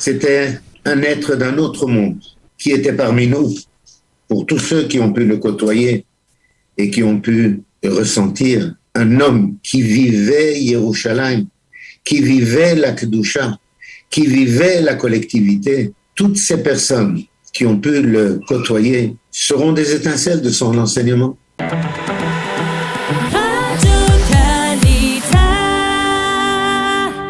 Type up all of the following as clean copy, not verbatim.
C'était un être d'un autre monde qui était parmi nous. Pour tous ceux qui ont pu le côtoyer et qui ont pu ressentir, un homme qui vivait Yerushalayim, qui vivait la Kedusha, qui vivait la collectivité. Toutes ces personnes qui ont pu le côtoyer seront des étincelles de son enseignement.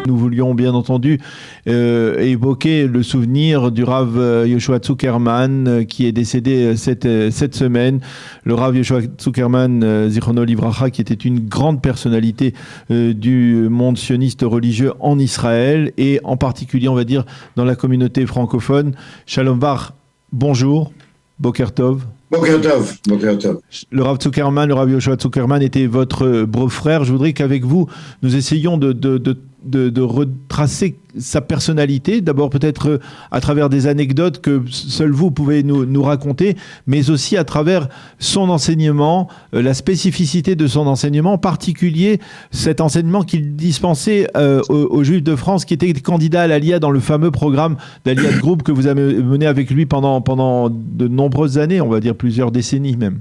Nous voulions bien entendu évoquer le souvenir du Rav Yoshua Zuckerman qui est décédé cette semaine. Le Rav Yoshua Zuckerman, Zichrono Livracha, qui était une grande personnalité du monde sioniste religieux en Israël et en particulier, on va dire, dans la communauté francophone. Shalom Var, bonjour, Boker Tov. Boker Tov, Boker Tov. Le Rav Zuckerman, le Rav Yoshua Zuckerman était votre beau-frère. Je voudrais qu'avec vous, nous essayions de retracer sa personnalité, d'abord peut-être à travers des anecdotes que seul vous pouvez nous raconter, mais aussi à travers son enseignement, la spécificité de son enseignement, en particulier cet enseignement qu'il dispensait aux Juifs de France qui étaient candidats à l'Aliyah dans le fameux programme d'Aliyah Group que vous avez mené avec lui pendant de nombreuses années, on va dire plusieurs décennies même.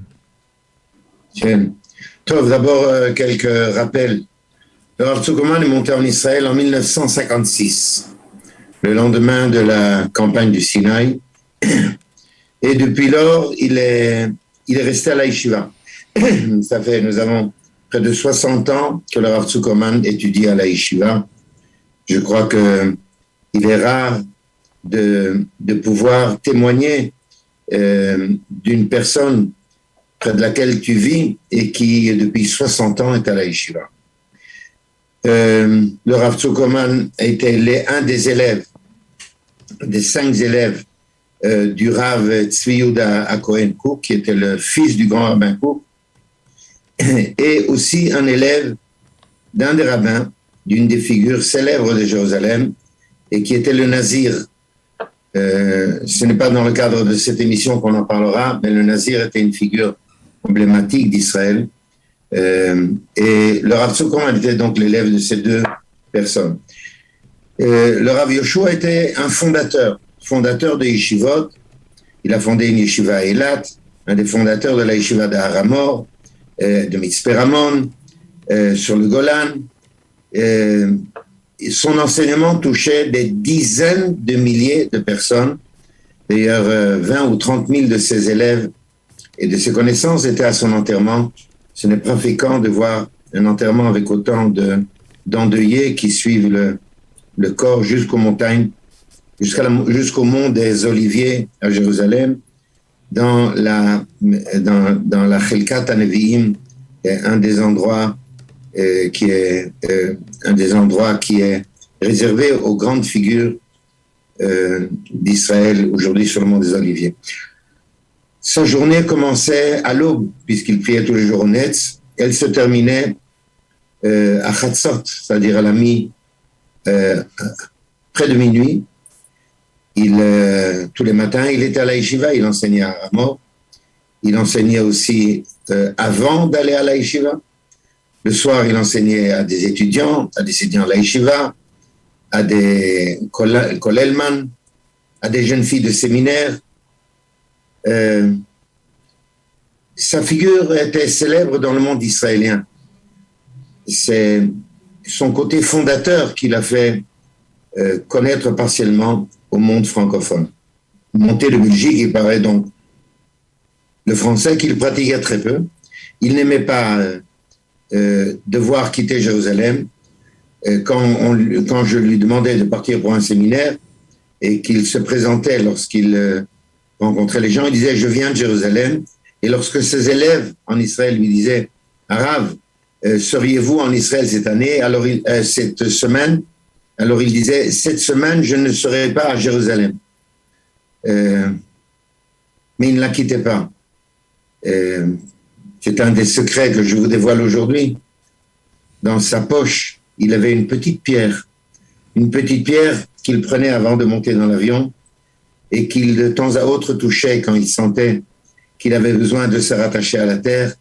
Tiens. D'abord, quelques rappels. Le Rav Zuckerman est monté en Israël en 1956, le lendemain de la campagne du Sinaï. Et depuis lors, il est resté à la Yeshiva. Nous avons près de 60 ans que le Rav Zuckerman étudie à la Yeshiva. Je crois qu'il est rare de pouvoir témoigner d'une personne près de laquelle tu vis et qui, depuis 60 ans, est à la Yeshiva. Le Rav Zuckerman était un des élèves, des 5 élèves du Rav Tzvi Yehuda HaKohen Kook, qui était le fils du grand rabbin Kook, et aussi un élève d'un des rabbins, d'une des célèbres de Jérusalem, et qui était le Nazir. Ce n'est pas dans le cadre de cette émission qu'on en parlera, mais le Nazir était une figure emblématique d'Israël. Et le Rav Zuckerman était donc l'élève de ces 2 personnes. Le Rav Yoshua était un fondateur de yeshivot. Il a fondé une yeshiva à Eilat, un des fondateurs de la yeshiva d'Aramor, de Mitzpe Ramon, sur le Golan. Son enseignement touchait des dizaines de milliers de personnes. D'ailleurs, 20 ou 30 000 de ses élèves et de ses connaissances étaient à son enterrement. Ce n'est pas fréquent de voir un enterrement avec autant d'endeuillés qui suivent le corps jusqu'aux montagnes, jusqu'au mont des Oliviers à Jérusalem, dans la Chelkat HaNevi'im, un des endroits qui est réservé aux grandes figures d'Israël aujourd'hui sur le mont des Oliviers. Sa journée commençait à l'aube, puisqu'il priait tous les jours au Netz. Elle se terminait à Chatzot, c'est-à-dire à la près de minuit. Tous les matins, il était à la yeshiva, il enseignait à Ramor. Il enseignait aussi avant d'aller à la yeshiva. Le soir, il enseignait à des étudiants à la yeshiva, à des kollelman, à des jeunes filles de séminaire. Sa figure était célèbre dans le monde israélien. C'est son côté fondateur qui l'a fait connaître partiellement au monde francophone. Monté de Belgique, il parlait donc le français qu'il pratiquait très peu. Il n'aimait pas devoir quitter Jérusalem. Quand je lui demandais de partir pour un séminaire et qu'il se présentait lorsqu'il rencontrait les gens, il disait « Je viens de Jérusalem ». Et lorsque ses élèves en Israël lui disaient « Arav, seriez-vous en Israël cette semaine ?» Alors il disait « Cette semaine, je ne serai pas à Jérusalem ». Mais il ne la quittait pas. C'est un des secrets que je vous dévoile aujourd'hui. Dans sa poche, il avait une petite pierre qu'il prenait avant de monter dans l'avion et qu'il de temps à autre touchait quand il sentait qu'il avait besoin de se rattacher à la terre.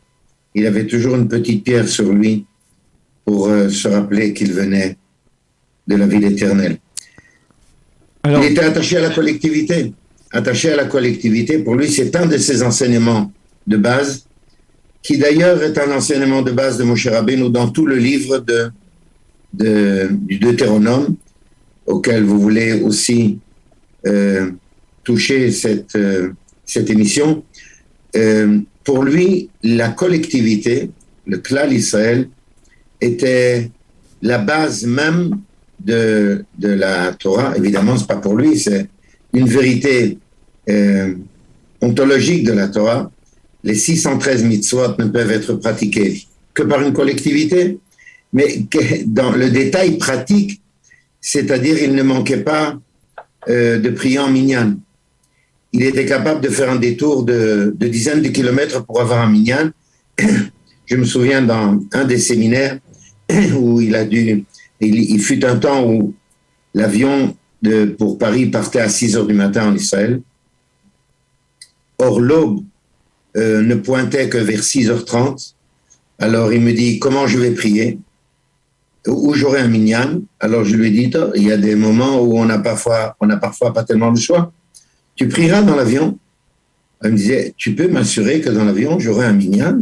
Il avait toujours une petite pierre sur lui pour se rappeler qu'il venait de la ville éternelle. Alors, il était attaché à la collectivité. Attaché à la collectivité, pour lui, c'est un de ses enseignements de base, qui d'ailleurs est un enseignement de base de Moshe Rabbeinu dans tout le livre du Deutéronome, auquel vous voulez aussi toucher cette émission. Pour lui, la collectivité, le Klal Israël, était la base même de la Torah. Évidemment, c'est pas pour lui, c'est une vérité ontologique de la Torah. Les 613 mitzvot ne peuvent être pratiqués que par une collectivité, mais dans le détail pratique, c'est-à-dire il ne manquait pas de prier en minyan. Il était capable de faire un détour de dizaines de kilomètres pour avoir un minyan. Je me souviens dans un des séminaires où il fut un temps où l'avion pour Paris partait à 6 heures du matin en Israël. Or, l'aube ne pointait que vers 6h30. Alors, il me dit, comment je vais prier? Où j'aurai un minyan? Alors, je lui ai dit, il y a des moments où on n'a parfois pas tellement de choix. Tu prieras dans l'avion? Elle me disait, tu peux m'assurer que dans l'avion, j'aurai un minyan?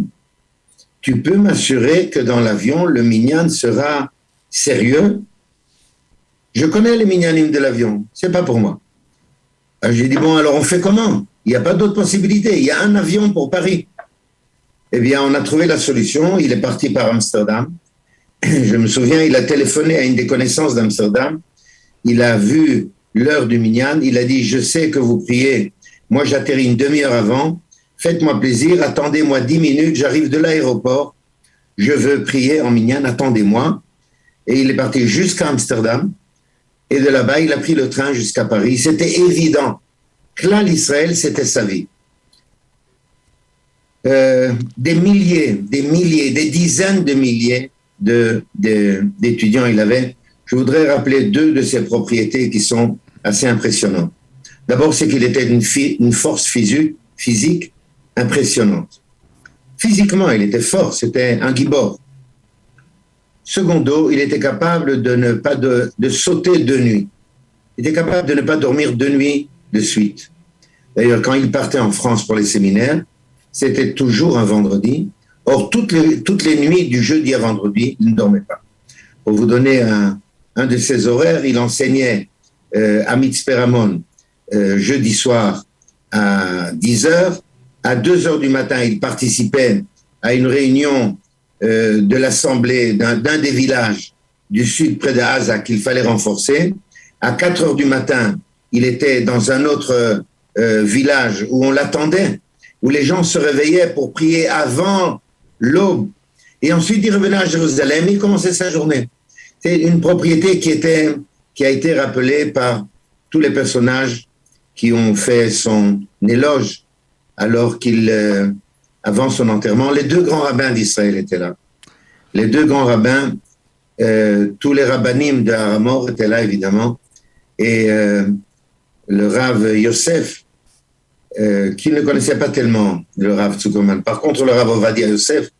Tu peux m'assurer que dans l'avion, le minyan sera sérieux? Je connais les minyanim de l'avion, c'est pas pour moi. Alors, j'ai dit, bon, alors on fait comment? Il n'y a pas d'autre possibilité. Il y a un avion pour Paris. Eh bien, on a trouvé la solution. Il est parti par Amsterdam. Je me souviens, il a téléphoné à une des connaissances d'Amsterdam. Il a vu l'heure du minyan. Il a dit, je sais que vous priez. Moi, j'atterris une demi-heure avant. Faites-moi plaisir. Attendez-moi 10 minutes. J'arrive de l'aéroport. Je veux prier en minyan. Attendez-moi. Et il est parti jusqu'à Amsterdam. Et de là-bas, il a pris le train jusqu'à Paris. C'était évident. Klal Israël, c'était sa vie. Des milliers, des dizaines de milliers d'étudiants il avait. Je voudrais rappeler 2 de ses propriétés qui sont assez impressionnantes. D'abord, c'est qu'il était une force physique impressionnante. Physiquement, il était fort, c'était un gibor. Secondo, il était capable de sauter 2 nuits. Il était capable de ne pas dormir 2 nuits de suite. D'ailleurs, quand il partait en France pour les séminaires, c'était toujours un vendredi. Or, toutes les nuits du jeudi à vendredi, il ne dormait pas. Pour vous donner un de ses horaires, il enseignait à Mitzperamon jeudi soir à 10h. À 2h du matin, il participait à une réunion de l'assemblée d'un des villages du sud près de Haza qu'il fallait renforcer. À 4h du matin, il était dans un autre village où on l'attendait, où les gens se réveillaient pour prier avant l'aube. Et ensuite, il revenait à Jérusalem et il commençait sa journée. C'est une propriété qui a été rappelée par tous les personnages qui ont fait son éloge alors avant son enterrement. Les 2 grands rabbins d'Israël étaient là. Les 2 grands rabbins, tous les rabbinim de Haramor étaient là, évidemment. Et le Rav Yosef, qui ne connaissait pas tellement le Rav Zuckerman. Par contre, le Rav Ovadia Yosef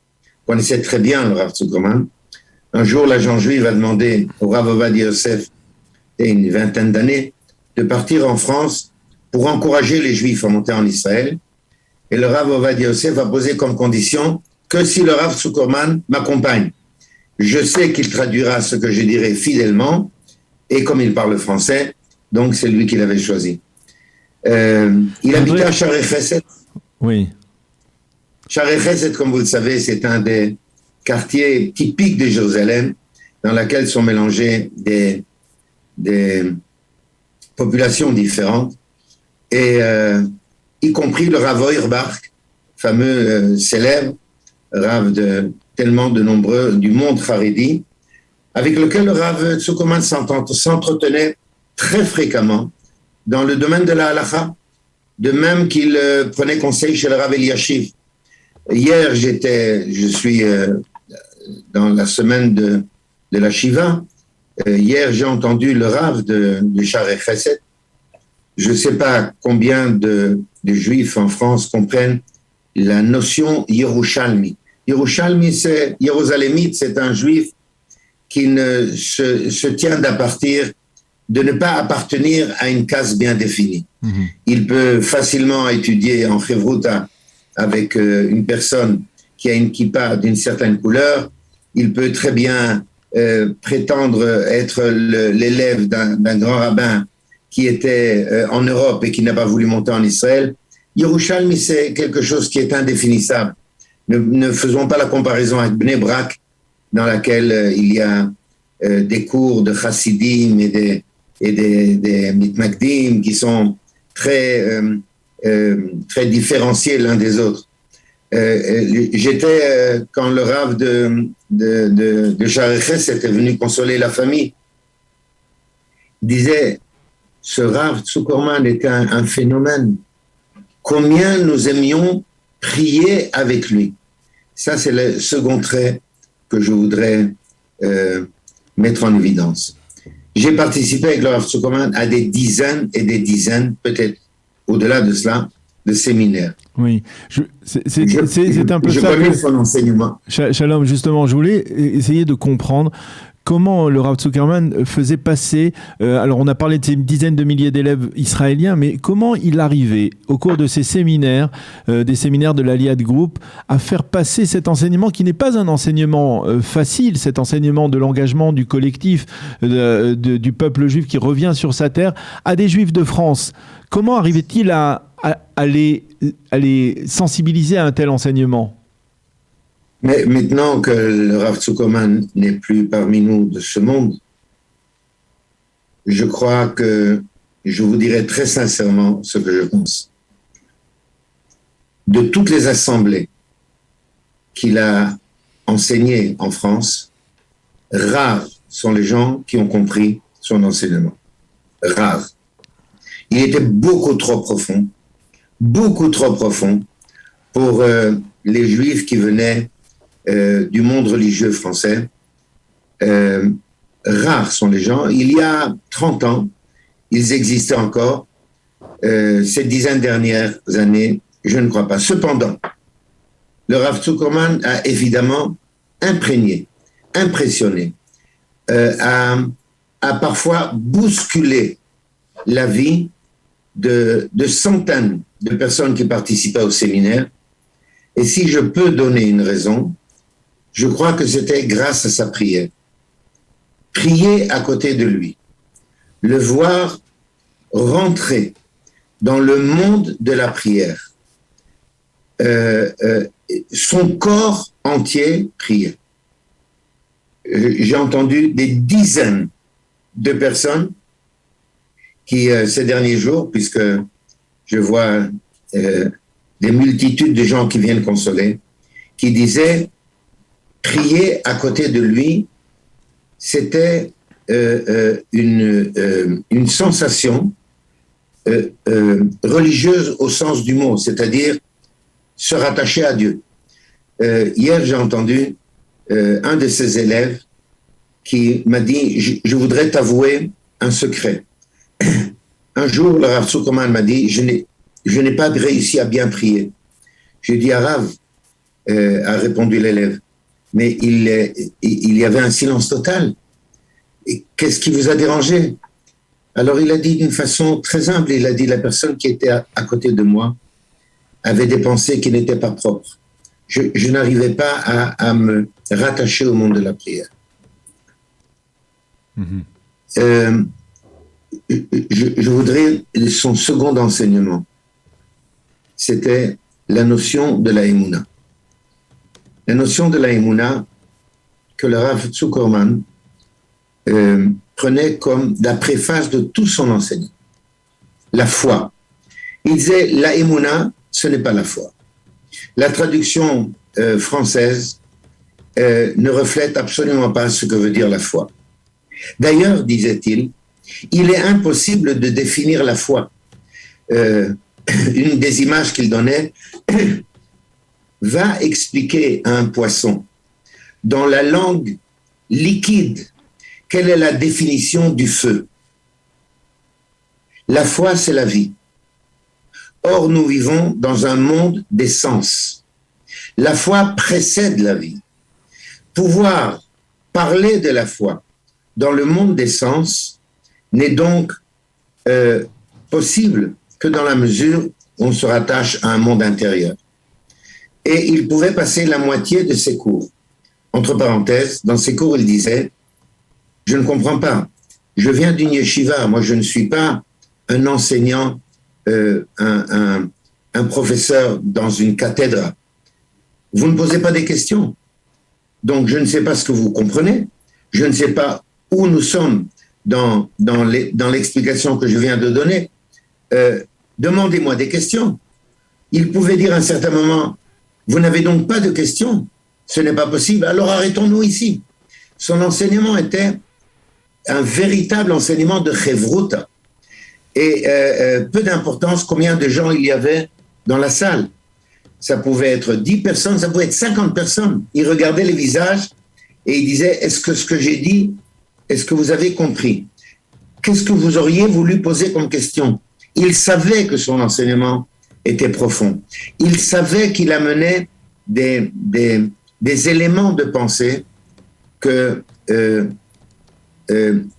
connaissait très bien le Rav Zuckerman. Un jour, l'agent juif a demandé au Rav Ovadia Yosef, il y a une vingtaine d'années, de partir en France pour encourager les Juifs à monter en Israël. Et le Rav Ovadia Yosef a posé comme condition que si le Rav Zuckerman m'accompagne, je sais qu'il traduira ce que je dirai fidèlement, et comme il parle français, donc c'est lui qui l'avait choisi. Il habitait à Sharei Chesed. Oui. Sharei Chesed, comme vous le savez, c'est un des quartiers typiques de Jérusalem, dans lequel sont mélangées des populations différentes, et y compris le Rav Auerbach, fameux célèbre Rav de tellement de nombreux du monde Haredi, avec lequel le Rav Zuckerman s'entretenait très fréquemment dans le domaine de la halakha, de même qu'il prenait conseil chez le Rav Eliashiv. Hier, je suis dans la semaine de la Shiva. Hier, j'ai entendu le Rav de Sharei Chesed. Je ne sais pas combien de Juifs en France comprennent la notion Yerushalmi. Yerushalmi, c'est Jérusalemite, c'est un Juif qui ne se tient d'à partir de ne pas appartenir à une case bien définie. Il peut facilement étudier en Chevruta avec une personne qui a une kippa d'une certaine couleur. Il peut très bien prétendre être l'élève d'un grand rabbin qui était en Europe et qui n'a pas voulu monter en Israël. Yerushalmi, c'est quelque chose qui est indéfinissable. Ne faisons pas la comparaison avec Bnei Brak, dans laquelle il y a des cours de chassidim et des mitmagdim qui sont très différenciés l'un des autres. J'étais, quand le Rav de Shareches était venu consoler la famille, il disait, ce Rav Zuckerman était un phénomène. Combien nous aimions prier avec lui. Ça, c'est le second trait que je voudrais mettre en évidence. J'ai participé avec le Rav Zuckerman à des dizaines et des dizaines, peut-être au-delà de cela, de séminaires. Oui, c'est un peu je ça. Je connais son enseignement. Shalom, justement, je voulais essayer de comprendre comment le Rav Zuckerman faisait passer, alors on a parlé de ces dizaines de milliers d'élèves israéliens, mais comment il arrivait, au cours de ces séminaires, des séminaires de l'Aliad Group, à faire passer cet enseignement qui n'est pas un enseignement facile, cet enseignement de l'engagement du collectif, du peuple juif qui revient sur sa terre, à des juifs de France. Comment arrivait-il à les sensibiliser à un tel enseignement ? Mais maintenant que le Rav Zuckerman n'est plus parmi nous de ce monde, je crois que je vous dirai très sincèrement ce que je pense. De toutes les assemblées qu'il a enseignées en France, rares sont les gens qui ont compris son enseignement. Rares. Il était beaucoup trop profond pour les Juifs qui venaient du monde religieux français. Rares sont les gens. Il y a 30 ans, ils existaient encore. Ces dizaines dernières années, je ne crois pas. Cependant, le Rav Zuckerman a évidemment impressionné, a parfois bousculé la vie de centaines de personnes qui participaient au séminaire. Et si je peux donner une raison, je crois que c'était grâce à sa prière. Prier à côté de lui, le voir rentrer dans le monde de la prière, son corps entier priait. J'ai entendu des dizaines de personnes qui, ces derniers jours, puisque je vois des multitudes de gens qui viennent consoler, qui disaient prier à côté de lui, c'était une sensation religieuse au sens du mot, c'est-à-dire se rattacher à Dieu. Hier, j'ai entendu un de ses élèves qui m'a dit « Je voudrais t'avouer un secret ». Un jour, le Rav Zuckerman m'a dit « Je n'ai pas réussi à bien prier ». J'ai dit « Rav », a répondu l'élève, mais il y avait un silence total. Et qu'est-ce qui vous a dérangé? Alors il a dit d'une façon très humble, il a dit la personne qui était à côté de moi avait des pensées qui n'étaient pas propres. Je n'arrivais pas à me rattacher au monde de la prière. Je voudrais son second enseignement. C'était la notion de la Emouna. La notion de la Emouna que le Rav Zuckerman prenait comme la préface de tout son enseignement. La foi. Il disait, la Emouna, ce n'est pas la foi. La traduction française ne reflète absolument pas ce que veut dire la foi. D'ailleurs, disait-il, il est impossible de définir la foi. Une des images qu'il donnait va expliquer à un poisson, dans la langue liquide, quelle est la définition du feu. La foi, c'est la vie. Or, nous vivons dans un monde des sens. La foi précède la vie. Pouvoir parler de la foi dans le monde des sens n'est donc possible que dans la mesure où on se rattache à un monde intérieur. Et il pouvait passer la moitié de ses cours. Entre parenthèses, dans ses cours, il disait « Je ne comprends pas. Je viens d'une yeshiva. Moi, je ne suis pas un enseignant, un professeur dans une cathédrale. Vous ne posez pas des questions. Donc, je ne sais pas ce que vous comprenez. Je ne sais pas où nous sommes dans l'explication que je viens de donner. Demandez-moi des questions. » Il pouvait dire à un certain moment « Vous n'avez donc pas de questions. Ce n'est pas possible. Alors arrêtons-nous ici. » Son enseignement était un véritable enseignement de Chevruta. Et peu d'importance combien de gens il y avait dans la salle. Ça pouvait être 10 personnes, ça pouvait être 50 personnes. Il regardait les visages et il disait « Est-ce que ce que j'ai dit, est-ce que vous avez compris? Qu'est-ce que vous auriez voulu poser comme question ?» Il savait que son enseignement était profond. Il savait qu'il amenait des éléments de pensée que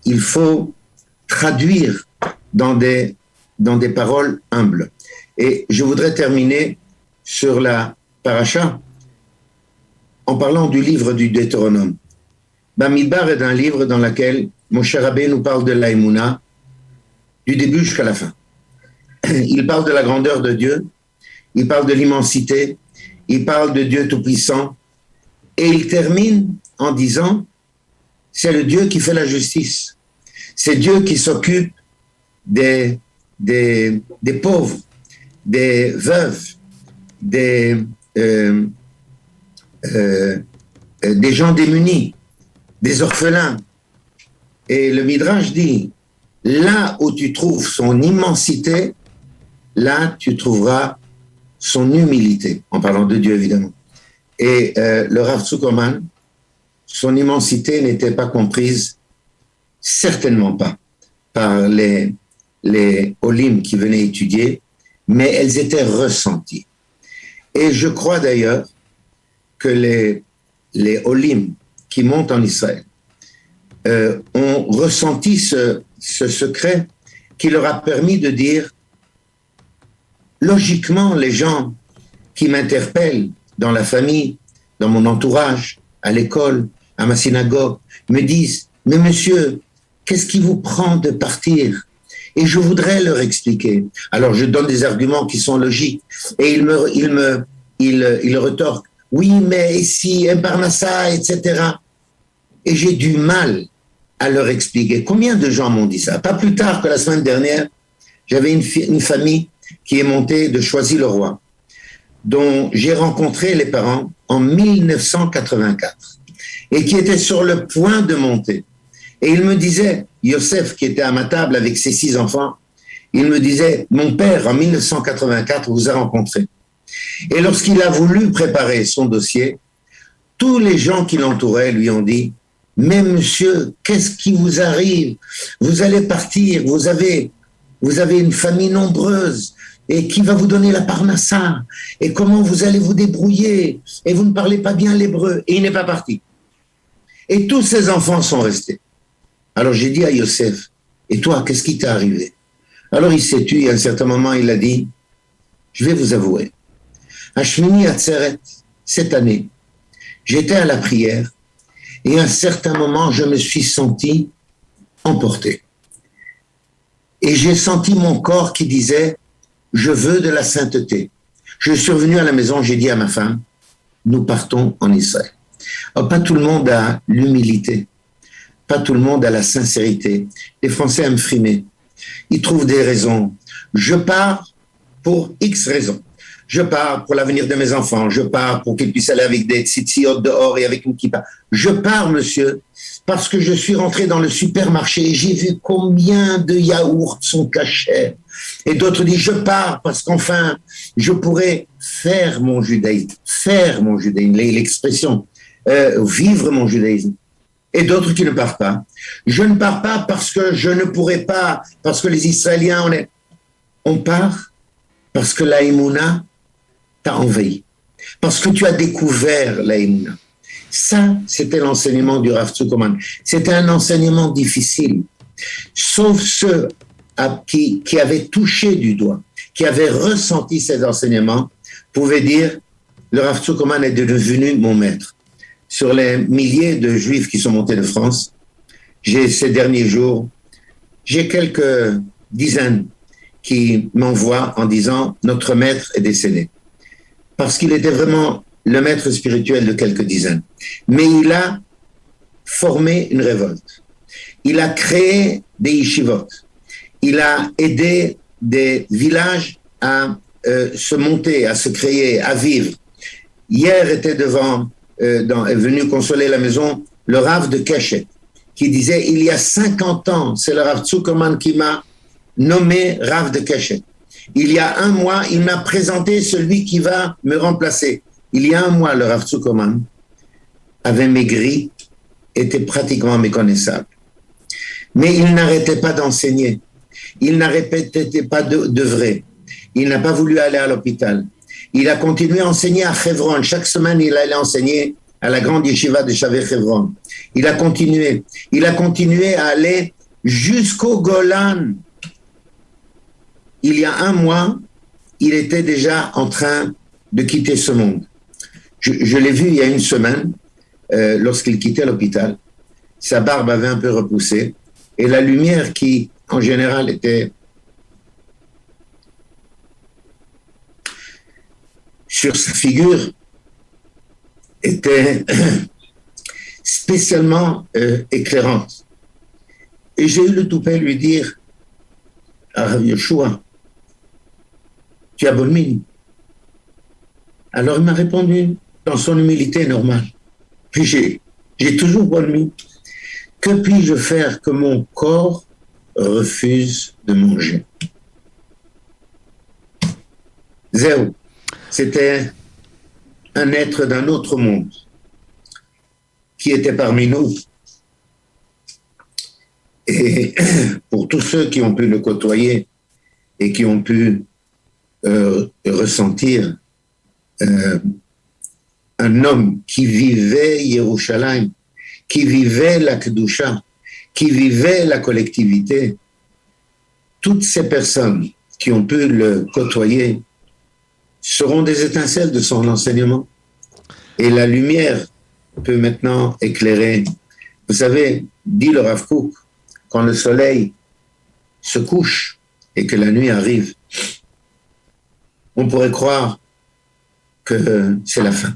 il faut traduire dans des paroles humbles. Et je voudrais terminer sur la paracha en parlant du livre du Deutéronome. Bamidbar est un livre dans lequel Moshe Rabbeinu nous parle de l'Aïmouna du début jusqu'à la fin. Il parle de la grandeur de Dieu, il parle de l'immensité, il parle de Dieu Tout-Puissant, et il termine en disant « C'est le Dieu qui fait la justice, c'est Dieu qui s'occupe des pauvres, des veuves, des gens démunis, des orphelins. » Et le Midrash dit « Là où tu trouves son immensité, là tu trouveras son humilité », en parlant de Dieu évidemment. Et le Rav Zuckerman, son immensité n'était pas comprise, certainement pas, par les Olim qui venaient étudier, mais elles étaient ressenties. Et je crois d'ailleurs que les Olim qui montent en Israël ont ressenti ce secret qui leur a permis de dire logiquement, les gens qui m'interpellent dans la famille, dans mon entourage, à l'école, à ma synagogue, me disent « Mais monsieur, qu'est-ce qui vous prend de partir ?» Et je voudrais leur expliquer. Alors je donne des arguments qui sont logiques et ils retorquent « Oui, mais ici, un Parnassa, etc. » Et j'ai du mal à leur expliquer. Combien de gens m'ont dit ça? Pas plus tard que la semaine dernière, j'avais une famille qui est montée de Choisy-le-Roi, dont j'ai rencontré les parents en 1984 et qui était sur le point de monter. Et il me disait, Yosef, qui était à ma table avec ses 6 enfants, il me disait, mon père, en 1984, vous a rencontré. Et lorsqu'il a voulu préparer son dossier, tous les gens qui l'entouraient lui ont dit, mais monsieur, qu'est-ce qui vous arrive? Vous allez partir, vous avez une famille nombreuse, et qui va vous donner la parnassa? Et comment vous allez vous débrouiller? Et vous ne parlez pas bien l'hébreu. Et il n'est pas parti. Et tous ses enfants sont restés. Alors j'ai dit à Yosef, et toi, qu'est-ce qui t'est arrivé? Alors il s'est tué, à un certain moment, il a dit, je vais vous avouer, à Shmini Atzeret, cette année, j'étais à la prière, et à un certain moment, je me suis senti emporté. Et j'ai senti mon corps qui disait, je veux de la sainteté. Je suis revenu à la maison, j'ai dit à ma femme, nous partons en Israël. Alors, pas tout le monde a l'humilité, pas tout le monde a la sincérité. Les Français aiment frimer. Ils trouvent des raisons. Je pars pour X raisons. Je pars pour l'avenir de mes enfants. Je pars pour qu'ils puissent aller avec des tzitzit dehors et avec une kippa. Je pars, monsieur, parce que je suis rentré dans le supermarché et j'ai vu combien de yaourts sont cachés. Et d'autres disent, je pars parce qu'enfin, je pourrais faire mon judaïsme, l'expression, vivre mon judaïsme. Et d'autres qui ne partent pas. Je ne pars pas parce que je ne pourrais pas, parce que les Israéliens, on part parce que l'Aïmouna t'a envahi, parce que tu as découvert l'Aïmouna. Ça, c'était l'enseignement du Rav Zuckerman. C'était un enseignement difficile. sauf ceux qui avaient touché du doigt, qui avaient ressenti ces enseignements, pouvaient dire le Rav Zuckerman est devenu mon maître. Sur les milliers de juifs qui sont montés de France, ces derniers jours, j'ai quelques dizaines qui m'envoient en disant notre maître est décédé. Parce qu'il était vraiment le maître spirituel de quelques dizaines. Mais il a formé une révolte. Il a créé des yeshivot. Il a aidé des villages à se monter, à se créer, à vivre. Hier était est venu consoler la maison le Rav de Keshet, qui disait il y a 50 ans, c'est le Rav Zuckerman qui m'a nommé Rav de Keshet. Il y a un mois, il m'a présenté celui qui va me remplacer. Il y a un mois, le Rav Zuckerman avait maigri, était pratiquement méconnaissable. Mais il n'arrêtait pas d'enseigner. Il n'arrêtait pas d'œuvrer. Il n'a pas voulu aller à l'hôpital. Il a continué à enseigner à Hebron. Chaque semaine, il allait enseigner à la grande yeshiva de Shavet Hebron. Il a continué. Il a continué à aller jusqu'au Golan. Il y a un mois, il était déjà en train de quitter ce monde. Je l'ai vu il y a une semaine, lorsqu'il quittait l'hôpital. Sa barbe avait un peu repoussé et la lumière qui, en général, était sur sa figure était spécialement éclairante. Et j'ai eu le toupet lui dire à Rav Yoshua, tu as bonne mine. Alors il m'a répondu dans son humilité normale. Puis j'ai toujours bonne mine. Que puis-je faire que mon corps refuse de manger? Zéro. C'était un être d'un autre monde qui était parmi nous. Et pour tous ceux qui ont pu le côtoyer et qui ont pu ressentir un homme qui vivait Yerushalayim, qui vivait la Kedusha, qui vivait la collectivité, toutes ces personnes qui ont pu le côtoyer seront des étincelles de son enseignement. Et la lumière peut maintenant éclairer. Vous savez, dit le Rav Kook, quand le soleil se couche et que la nuit arrive, on pourrait croire que c'est la fin.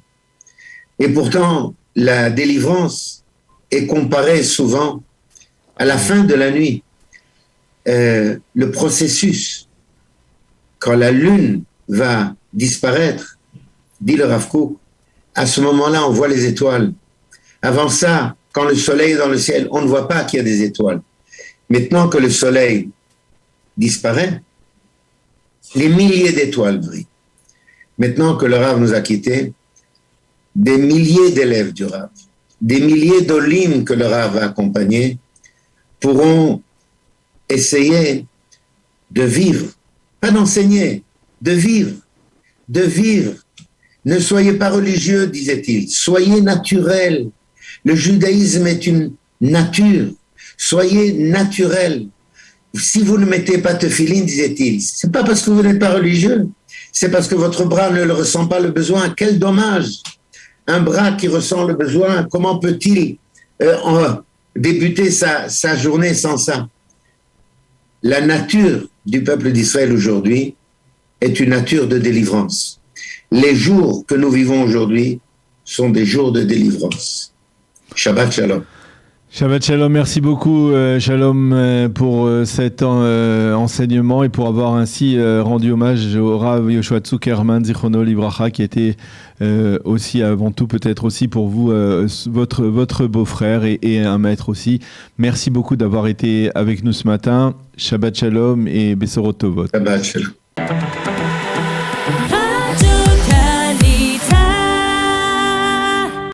Et pourtant, la délivrance est comparée souvent à la fin de la nuit. Le processus, quand la lune va disparaître, dit le Rav Kook, à ce moment-là, on voit les étoiles. Avant ça, quand le soleil est dans le ciel, on ne voit pas qu'il y a des étoiles. Maintenant que le soleil disparaît, les milliers d'étoiles brillent. Maintenant que le Rav nous a quittés, des milliers d'élèves du Rav, des milliers d'olim que le Rav va accompagner, pourront essayer de vivre, pas d'enseigner, de vivre, de vivre. Ne soyez pas religieux, disait-il, soyez naturel. Le judaïsme est une nature. Soyez naturel. Si vous ne mettez pas tefillin, disait-il, c'est pas parce que vous n'êtes pas religieux, c'est parce que votre bras ne le ressent pas le besoin. Quel dommage! Un bras qui ressent le besoin, comment peut-il débuter sa journée sans ça? La nature du peuple d'Israël aujourd'hui est une nature de délivrance. Les jours que nous vivons aujourd'hui sont des jours de délivrance. Shabbat Shalom. Shabbat Shalom, merci beaucoup Shalom pour cet enseignement et pour avoir ainsi rendu hommage au Rav Yoshua Zuckerman Zichrono Livracha qui était aussi avant tout peut-être aussi pour vous votre beau-frère et un maître aussi. Merci beaucoup d'avoir été avec nous ce matin. Shabbat Shalom et Besorot Tovot. Shabbat Shalom.